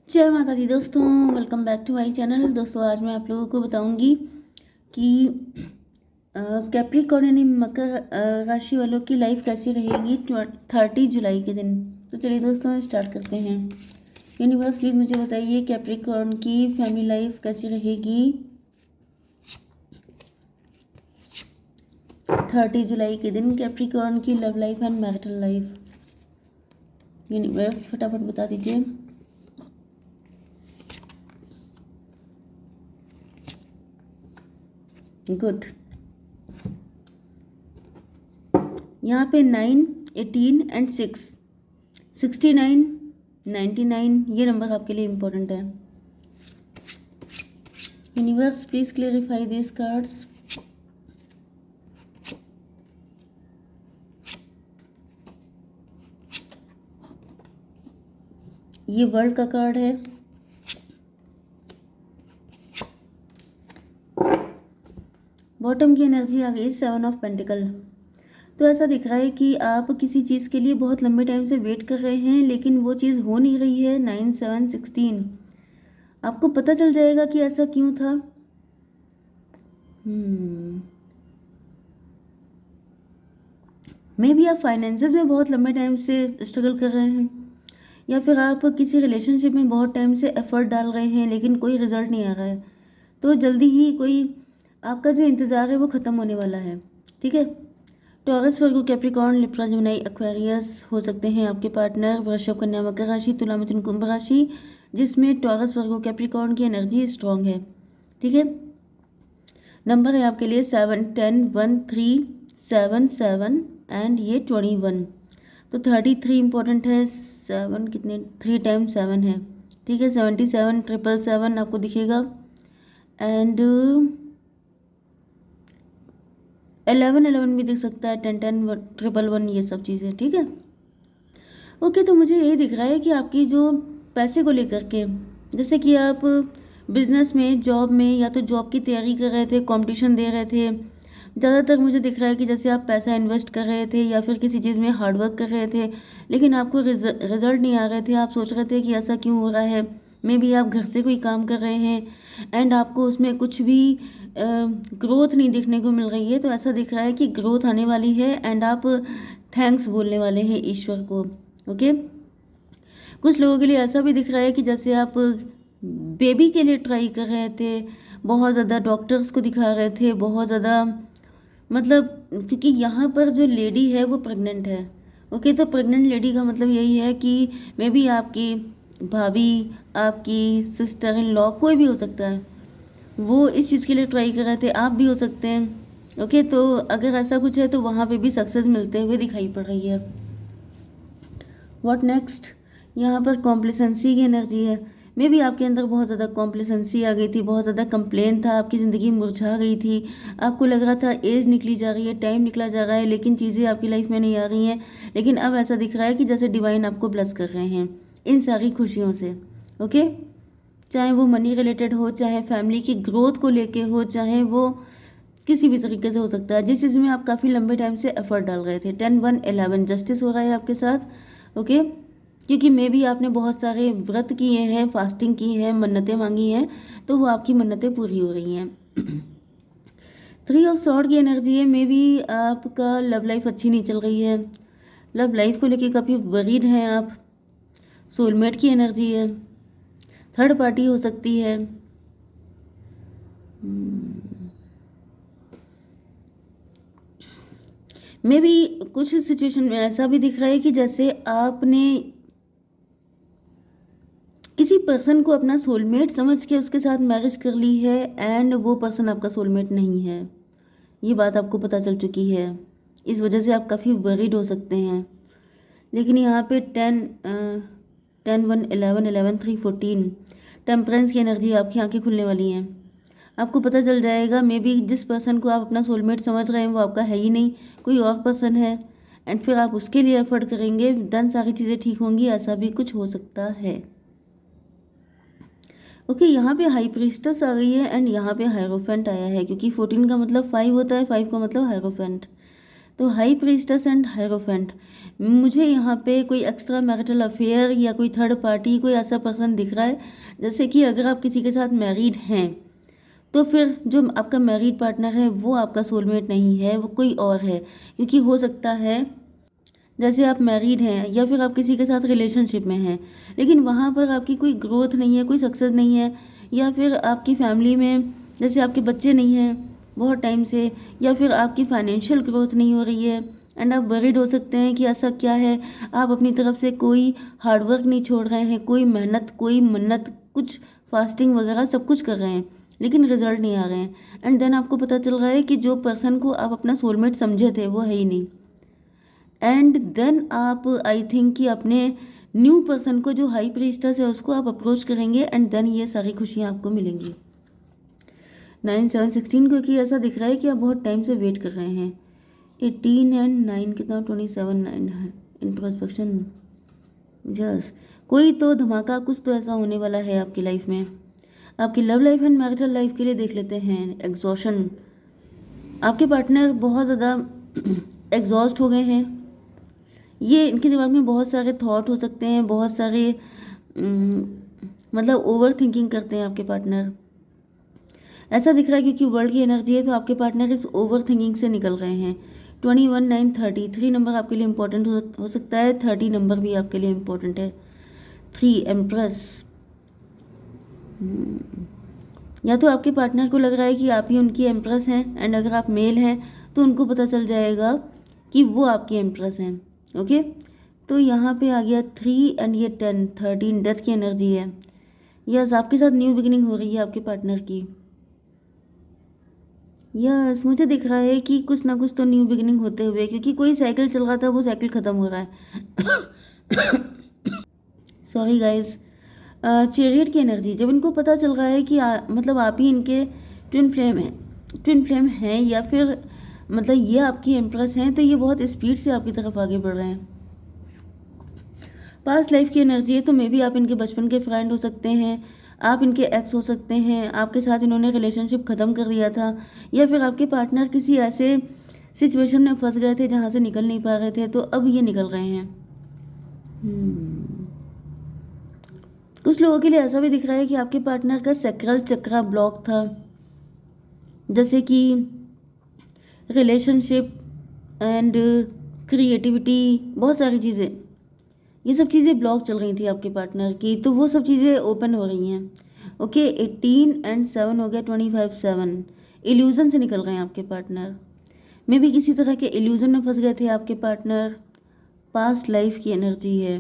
जय माता दी दोस्तों, welcome back to my channel. दोस्तों आज मैं आप लोगों को बताऊंगी कि कैप्रिकॉर्न यानी मकर राशि वालों की लाइफ कैसी रहेगी 30 जुलाई के दिन। तो चलिए दोस्तों स्टार्ट करते हैं। यूनिवर्स प्लीज़ मुझे बताइए कैप्रिकॉर्न की फैमिली लाइफ कैसी रहेगी 30 जुलाई के दिन। कैप्रिकॉर्न की love life and marital life universe फटाफट बता दीजिए। गुड। यहाँ पे 9, 18 एंड 6, 69, 99 ये नंबर आपके लिए इम्पोर्टेंट है। Universe please clarify this cards. ये वर्ल्ड का कार्ड है। बॉटम की एनर्जी आ गई 7 ऑफ पेंटिकल। तो ऐसा दिख रहा है कि आप किसी चीज़ के लिए बहुत लंबे टाइम से वेट कर रहे हैं लेकिन वो चीज़ हो नहीं रही है। 9, 7, 16 आपको पता चल जाएगा कि ऐसा क्यों था। मे बी आप फाइनेंसेस में बहुत लंबे टाइम से स्ट्रगल कर रहे हैं या फिर आप किसी रिलेशनशिप में बहुत टाइम से एफर्ट डाल रहे हैं लेकिन कोई रिजल्ट नहीं आ रहा है। तो जल्दी ही कोई आपका जो इंतज़ार है वो ख़त्म होने वाला है। ठीक है। टॉरस, वर्गो, कैप्रिकॉर्न, लिब्रा, जेमिनी, एक्वेरियस हो सकते हैं आपके पार्टनर। वृषभ, कन्या, मकर राशि, तुला, मिथुन, कुंभ राशि जिसमें टॉरस, वर्गो, कैप्रिकॉर्न की एनर्जी स्ट्रांग है। ठीक है। नंबर है आपके लिए 7, 10, 1, 3, 7, 7 एंड ये 21। तो 33 इंपॉर्टेंट है। 7 कितने 3 टाइम्स 7 है। ठीक है। 77, 777 आपको दिखेगा एंड 11 भी दिख सकता है। 10, 10, 111 ये सब चीज़ें। ठीक है। ओके, तो मुझे यही दिख रहा है कि आपकी जो पैसे को लेकर के, जैसे कि आप बिजनेस में, जॉब में या तो जॉब की तैयारी कर रहे थे, कंपटीशन दे रहे थे, ज़्यादातर मुझे दिख रहा है कि जैसे आप पैसा इन्वेस्ट कर रहे थे या फिर किसी चीज़ में हार्डवर्क कर रहे थे लेकिन आपको रिजल्ट नहीं आ रहे थे। आप सोच रहे थे कि ऐसा क्यों हो रहा है। मे बी आप घर से कोई काम कर रहे हैं एंड आपको उसमें कुछ भी ग्रोथ नहीं देखने को मिल रही है। तो ऐसा दिख रहा है कि ग्रोथ आने वाली है एंड आप थैंक्स बोलने वाले हैं ईश्वर को। ओके। कुछ लोगों के लिए ऐसा भी दिख रहा है कि जैसे आप बेबी के लिए ट्राई कर रहे थे, बहुत ज़्यादा डॉक्टर्स को दिखा रहे थे, बहुत ज़्यादा मतलब, क्योंकि यहाँ पर जो लेडी है वो प्रेग्नेंट है। ओके। तो प्रेग्नेंट लेडी का मतलब यही है कि मे बी आपकी भाभी, आपकी सिस्टर इन लॉ, कोई भी हो सकता है, वो इस चीज़ के लिए ट्राई कर रहे थे। आप भी हो सकते हैं। ओके। तो अगर ऐसा कुछ है तो वहाँ पे भी सक्सेस मिलते हुए दिखाई पड़ रही है। What next. यहाँ पर कॉम्प्लेसेंसी की एनर्जी है। मे बी आपके अंदर बहुत ज़्यादा कॉम्प्लेसेंसी आ गई थी, बहुत ज़्यादा कंप्लेन था, आपकी ज़िंदगी मुरझा गई थी। आपको लग रहा था एज निकली जा रही है, टाइम निकला जा रहा है लेकिन चीज़ें आपकी लाइफ में नहीं आ रही हैं। लेकिन अब ऐसा दिख रहा है कि जैसे डिवाइन आपको ब्लेस कर रहे हैं इन सारी खुशियों से। ओके। चाहे वो मनी रिलेटेड हो, चाहे फैमिली की ग्रोथ को लेके हो, चाहे वो किसी भी तरीके से हो सकता है। जिस चीज़ में आप काफ़ी लंबे टाइम से एफर्ट डाल रहे थे। 10, 1, 11 जस्टिस हो रहा है आपके साथ। ओके। क्योंकि मे बी आपने बहुत सारे व्रत किए हैं, फास्टिंग की है, मन्नतें मांगी हैं, तो वो आपकी मन्नतें पूरी हो रही हैं। 3 ऑफ सॉर्ड की एनर्जी है। मे बी आपका लव लाइफ अच्छी नहीं चल रही है, लव लाइफ को लेके काफ़ी वरीड हैं आप। सोलमेट की एनर्जी है। थर्ड पार्टी हो सकती है। मे बी कुछ सिचुएशन में ऐसा भी दिख रहा है कि जैसे आपने किसी पर्सन को अपना सोलमेट समझ के उसके साथ मैरिज कर ली है एंड वो पर्सन आपका सोलमेट नहीं है। ये बात आपको पता चल चुकी है। इस वजह से आप काफ़ी वरीड हो सकते हैं। लेकिन यहाँ पे 10, 10, 1, 11, 11, 3, 14 टेम्परेंस की एनर्जी, आपकी आंखें खुलने वाली हैं। आपको पता चल जाएगा मे बी जिस पर्सन को आप अपना सोलमेट समझ रहे हैं वो आपका है ही नहीं, कोई और पर्सन है एंड फिर आप उसके लिए एफर्ट करेंगे, देन सारी चीज़ें ठीक होंगी। ऐसा भी कुछ हो सकता है। ओके। यहाँ पे हाई प्रीस्टेस आ गई है एंड यहाँ पे हायरोफेंट आया है क्योंकि 14 का मतलब 5 होता है, 5 का मतलब हायरोफेंट। तो हाई प्रीस्टेस एंड हायरोफेंट, मुझे यहाँ पे कोई एक्स्ट्रा मैरिटल अफेयर या कोई थर्ड पार्टी, कोई ऐसा पर्सन दिख रहा है। जैसे कि अगर आप किसी के साथ मैरिड हैं तो फिर जो आपका मैरिड पार्टनर है वो आपका सोलमेट नहीं है, वो कोई और है। क्योंकि हो सकता है जैसे आप मैरिड हैं या फिर आप किसी के साथ रिलेशनशिप में हैं, लेकिन वहाँ पर आपकी कोई ग्रोथ नहीं है, कोई सक्सेस नहीं है, या फिर आपकी फैमिली में जैसे आपके बच्चे नहीं हैं बहुत टाइम से, या फिर आपकी फाइनेंशियल ग्रोथ नहीं हो रही है एंड आप वरीड हो सकते हैं कि ऐसा क्या है। आप अपनी तरफ से कोई हार्डवर्क नहीं छोड़ रहे हैं, कोई मेहनत, कोई मन्नत, कुछ फास्टिंग वगैरह सब कुछ कर रहे हैं, लेकिन रिजल्ट नहीं आ रहे हैं। एंड देन आपको पता चल रहा है कि जो पर्सन को आप अपना सोलमेट समझे थे वो है ही नहीं। एंड देन आप आई थिंक कि अपने न्यू पर्सन को जो हाई प्रीस्टेस है उसको आप अप्रोच करेंगे एंड देन ये सारी खुशियाँ आपको मिलेंगी। 9/7/16 क्योंकि ऐसा दिख रहा है कि आप बहुत टाइम से वेट कर रहे हैं। 18 एंड 9 कितना 27 9 है इंट्रोस्पेक्शन। यस, कोई तो धमाका कुछ तो ऐसा होने वाला है आपकी लाइफ में। आपकी love life and marital life के लिए देख लेते हैं। एग्जॉशन, आपके पार्टनर बहुत ज़्यादा एग्जॉस्ट हो गए हैं। ये इनके दिमाग में बहुत सारे थॉट हो सकते हैं, बहुत सारे मतलब ओवर थिंकिंग करते हैं आपके पार्टनर। ऐसा दिख रहा है क्योंकि वर्ल्ड की एनर्जी है तो आपके पार्टनर इस ओवर थिंकिंग से निकल रहे हैं। 21 9 30 3 नंबर आपके लिए इम्पोर्टेंट हो सकता है, 30 नंबर भी आपके लिए इम्पोर्टेंट है। 3 एम्प्रेस, या तो आपके पार्टनर को लग रहा है कि आप ही उनकी एम्प्रेस हैं एंड अगर आप मेल हैं तो उनको पता चल जाएगा कि वो आपकी एम्प्रेस हैं। ओके, तो यहाँ पे आ गया 3 एंड ये 10 13 डेथ की एनर्जी है। यस, आपके साथ न्यू बिगिनिंग हो रही है आपके पार्टनर की। यस, मुझे दिख रहा है कि कुछ ना कुछ तो न्यू बिगिनिंग होते हुए, क्योंकि कोई साइकिल चल रहा था वो साइकिल ख़त्म हो रहा है। Sorry guys. चैरियट की एनर्जी, जब इनको पता चल रहा है कि मतलब आप ही इनके ट्विन फ्लेम हैं या फिर मतलब ये आपकी एम्प्रेस हैं, तो ये बहुत स्पीड से आपकी तरफ आगे बढ़ रहे हैं। पास्ट लाइफ की एनर्जी है तो मे बी आप इनके बचपन के फ्रेंड हो सकते हैं, आप इनके एक्स हो सकते हैं, आपके साथ इन्होंने रिलेशनशिप ख़त्म कर दिया था, या फिर आपके पार्टनर किसी ऐसे सिचुएशन में फंस गए थे जहाँ से निकल नहीं पा रहे थे तो अब ये निकल रहे हैं। कुछ लोगों के लिए ऐसा भी दिख रहा है कि आपके पार्टनर का सैक्रल चक्रा ब्लॉक था, जैसे कि रिलेशनशिप एंड क्रिएटिविटी, बहुत सारी चीज़ें, ये सब चीज़ें ब्लॉक चल रही थी आपके पार्टनर की, तो वो सब चीज़ें ओपन हो रही हैं। ओके, 18 एंड 7 हो गया 25 7। इल्यूज़न से निकल रहे हैं आपके पार्टनर, मे भी किसी तरह के इल्यूज़न में फंस गए थे आपके पार्टनर। पास्ट लाइफ की एनर्जी है।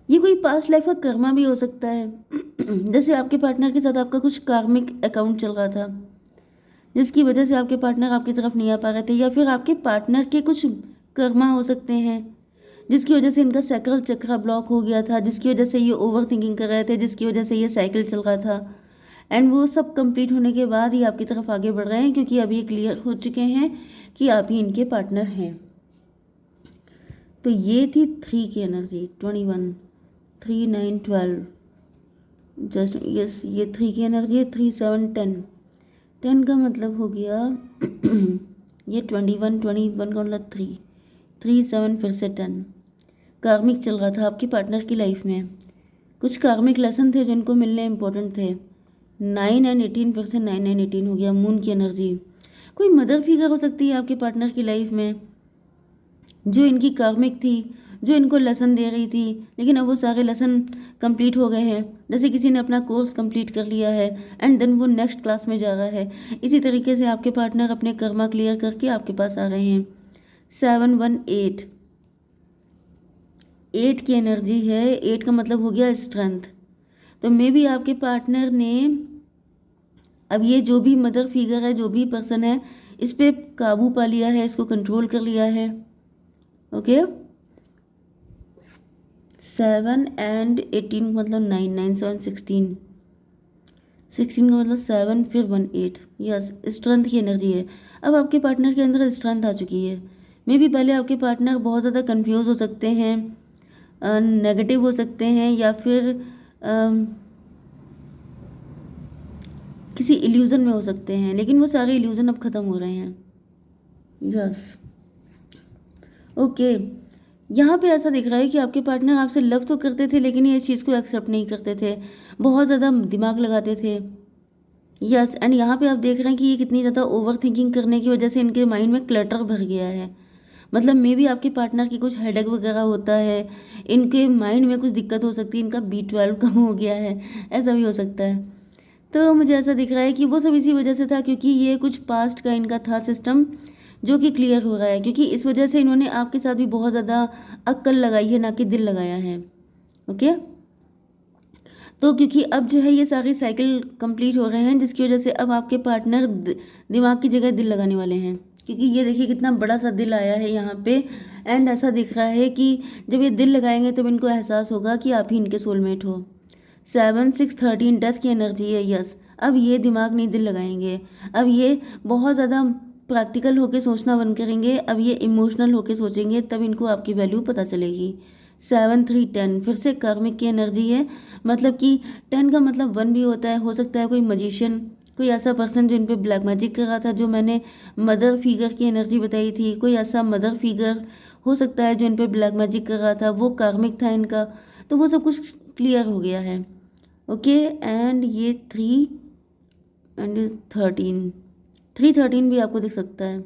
ये कोई पास्ट लाइफ का कर्मा भी हो सकता है। जैसे आपके पार्टनर के साथ आपका कुछ कार्मिक अकाउंट चल रहा था जिसकी वजह से आपके पार्टनर आपकी तरफ नहीं आ पा रहे थे, या फिर आपके पार्टनर के कुछ कर्मा हो सकते हैं जिसकी वजह से इनका सैक्रल चक्रा ब्लॉक हो गया था, जिसकी वजह से ये ओवर थिंकिंग कर रहे थे, जिसकी वजह से ये साइकिल चल रहा था। एंड वो सब कंप्लीट होने के बाद ही आपकी तरफ आगे बढ़ रहे हैं, क्योंकि अब ये क्लियर हो चुके हैं कि आप ही इनके पार्टनर हैं। तो ये थी 3 की एनर्जी। 21 3 9 12 जस्ट यस, ये 3 की एनर्जी है। 3 7 10 10 का मतलब हो गया ये 21 21 का मतलब 3 3 7 फिर से 10। कार्मिक चल रहा था आपके पार्टनर की लाइफ में, कुछ कार्मिक लेसन थे जो इनको मिलने इम्पोर्टेंट थे। 9 एंड 18 फिर से 9 एंड 18 हो गया। मून की एनर्जी, कोई मदर फिगर हो सकती है आपके पार्टनर की लाइफ में जो इनकी कार्मिक थी, जो इनको लेसन दे रही थी, लेकिन अब वो सारे लेसन कंप्लीट हो गए हैं। जैसे किसी ने अपना कोर्स कंप्लीट कर लिया है एंड देन वो नेक्स्ट क्लास में जा रहा है, इसी तरीके से आपके पार्टनर अपने कर्मा क्लियर करके आपके पास आ रहे हैं। 7 1 8 8 की एनर्जी है। 8 का मतलब हो गया स्ट्रेंथ। तो मे बी आपके पार्टनर ने अब ये जो भी मदर फिगर है, जो भी पर्सन है, इस पे काबू पा लिया है, इसको कंट्रोल कर लिया है। ओके, 7 एंड 18 मतलब 9 9 7 16 16 का मतलब 7 फिर 1 8। यस, स्ट्रेंथ की एनर्जी है। अब आपके पार्टनर के अंदर स्ट्रेंथ आ चुकी है। मे बी पहले आपके पार्टनर बहुत ज़्यादा कंफ्यूज हो सकते हैं, नेगेटिव हो सकते हैं, या फिर किसी इल्यूज़न में हो सकते हैं, लेकिन वो सारे इल्यूज़न अब ख़त्म हो रहे हैं। Yes, okay. यहाँ पे ऐसा दिख रहा है कि आपके पार्टनर आपसे लव तो करते थे, लेकिन ये इस चीज़ को एक्सेप्ट नहीं करते थे, बहुत ज़्यादा दिमाग लगाते थे। यस, एंड यहाँ पे आप देख रहे हैं कि ये कितनी ज़्यादा ओवर थिंकिंग करने की वजह से इनके माइंड में क्लटर भर गया है। मतलब मे बी आपके पार्टनर की कुछ हेडेक वगैरह होता है, इनके माइंड में कुछ दिक्कत हो सकती है, इनका B12 कम हो गया है, ऐसा भी हो सकता है। तो मुझे ऐसा दिख रहा है कि वो सब इसी वजह से था, क्योंकि ये कुछ पास्ट का इनका था सिस्टम जो कि क्लियर हो रहा है, क्योंकि इस वजह से इन्होंने आपके साथ भी बहुत ज़्यादा अक्ल लगाई है, ना कि दिल लगाया है। ओके, तो क्योंकि अब जो है ये सारे साइकिल कंप्लीट हो रहे हैं, जिसकी वजह से अब आपके पार्टनर दिमाग की जगह दिल लगाने वाले हैं, क्योंकि ये देखिए कितना बड़ा सा दिल आया है यहाँ पे। एंड ऐसा दिख रहा है कि जब ये दिल लगाएंगे तब इनको एहसास होगा कि आप ही इनके सोलमेट हो। 7 6 13 डेथ की एनर्जी है। यस, अब ये दिमाग नहीं दिल लगाएंगे, अब ये बहुत ज़्यादा प्रैक्टिकल होके सोचना बंद करेंगे, अब ये इमोशनल होके सोचेंगे, तब इनको आपकी वैल्यू पता चलेगी। 7 3 10 फिर से कार्मिक की एनर्जी है, मतलब कि 10 का मतलब 1 भी होता है। हो सकता है कोई मजिशियन, कोई ऐसा पर्सन जो इन पे ब्लैक मैजिक कर रहा था, जो मैंने मदर फिगर की एनर्जी बताई थी, कोई ऐसा मदर फिगर हो सकता है जो इन पे ब्लैक मैजिक कर रहा था, वो कार्मिक था इनका। तो वो सब कुछ क्लियर हो गया है। ओके, एंड ये 3 एंड 13 3 13 भी आपको दिख सकता है।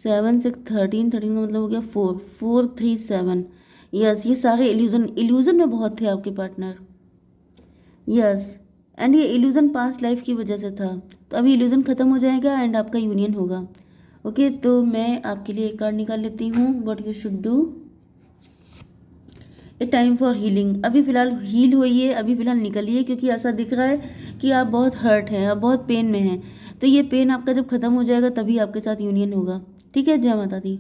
7 6 13 13 का मतलब हो गया 4 4 3 7। यस, ये सारे इल्यूजन में बहुत थे आपके पार्टनर। यस, एंड ये इल्यूजन पास्ट लाइफ की वजह से था, तो अभी इल्यूजन ख़त्म हो जाएगा एंड आपका यूनियन होगा। ओके, तो मैं आपके लिए एक कार्ड निकाल लेती हूँ। What you should do, A time for healing. अभी फ़िलहाल हील होइए, अभी फ़िलहाल निकलिए, क्योंकि ऐसा दिख रहा है कि आप बहुत हर्ट हैं, आप बहुत पेन में हैं। तो ये पेन आपका जब ख़त्म हो जाएगा तभी आपके साथ यूनियन होगा। ठीक है, जय माता दी।